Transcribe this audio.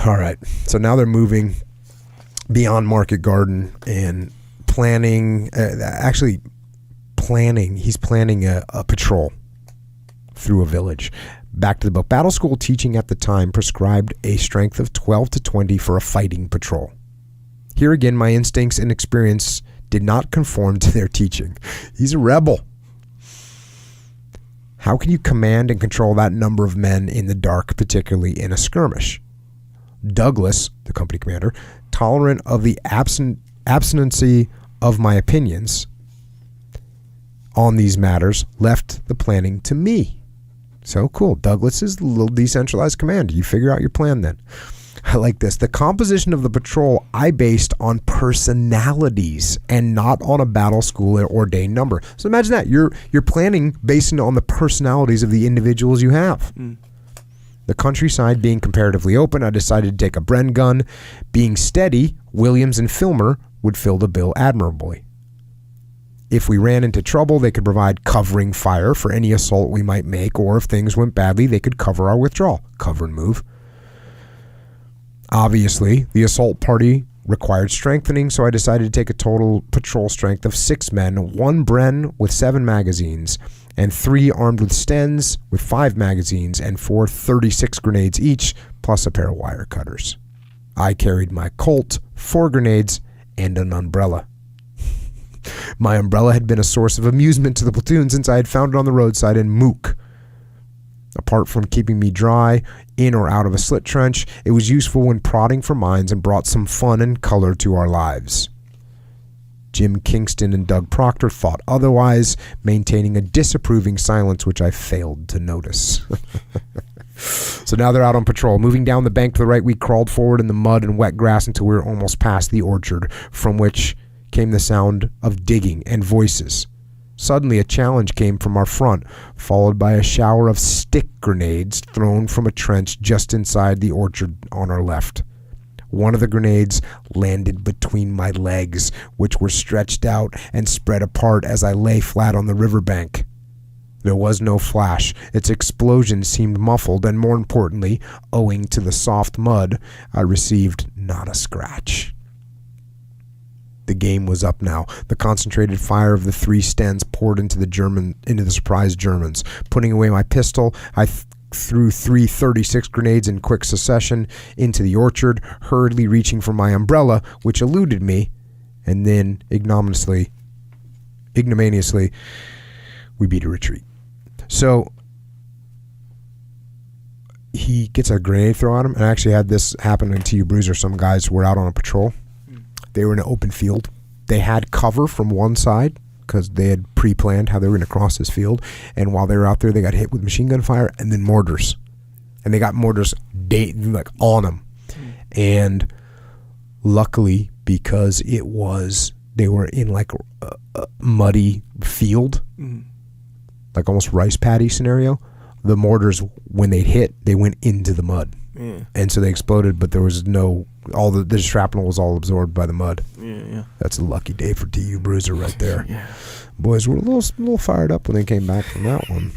All right. So now they're moving beyond Market Garden and planning. He's planning a patrol through a village. Back to the book. Battle school teaching at the time prescribed a strength of 12 to 20 for a fighting patrol. Here again, my instincts and experience did not conform to their teaching. He's a rebel. How can you command and control that number of men in the dark, particularly in a skirmish? Douglas, the company commander, tolerant of the abstinency of my opinions on these matters, left the planning to me. So cool. Douglas is a little decentralized command. You figure out your plan then. I like this. The composition of the patrol I based on personalities and not on a battle school ordained number. So imagine that. You're planning based on the personalities of the individuals you have. The countryside being comparatively open, I decided to take a Bren gun. Being steady, Williams and Filmer would fill the bill admirably. If we ran into trouble, they could provide covering fire for any assault we might make, or if things went badly, they could cover our withdrawal. Cover and move. Obviously, the assault party required strengthening, so I decided to take a total patrol strength of 6 men, 1 Bren with 7 magazines, and 3 armed with stens with 5 magazines, and 4 36 grenades each, plus a pair of wire cutters. I carried my Colt, 4 grenades, and an umbrella. My umbrella had been a source of amusement to the platoon since I had found it on the roadside in Mook. Apart from keeping me dry in or out of a slit trench, it was useful when prodding for mines and brought some fun and color to our lives. Jim Kingston and Doug Proctor thought otherwise, maintaining a disapproving silence which I failed to notice. So now they're out on patrol. Moving down the bank to the right, we crawled forward in the mud and wet grass until we were almost past the orchard, from which came the sound of digging and voices. Suddenly a challenge came from our front, followed by a shower of stick grenades thrown from a trench just inside the orchard on our left. One of the grenades landed between my legs, which were stretched out and spread apart as I lay flat on the riverbank. There was no flash. Its explosion seemed muffled, and more importantly, owing to the soft mud, I received not a scratch. The game was up now. The concentrated fire of the 3 stens poured into the surprised Germans. Putting away my pistol, I threw 3 36 grenades in quick succession into the orchard, hurriedly reaching for my umbrella, which eluded me, and then ignominiously, we beat a retreat. So he gets a grenade thrown at him, and I actually had this happen in TU Bruiser. Some guys were out on a patrol. They were in an open field. They had cover from one side because they had pre-planned how they were going to cross this field. And while they were out there, they got hit with machine gun fire and then mortars. And they got mortars on them. And luckily, because they were in like a muddy field, like almost rice paddy scenario, the mortars, when they hit, they went into the mud. Yeah. And so they exploded, but there was the shrapnel was all absorbed by the mud. Yeah. That's a lucky day for TU Bruiser right there. Yeah. Boys were a little fired up when they came back from that one.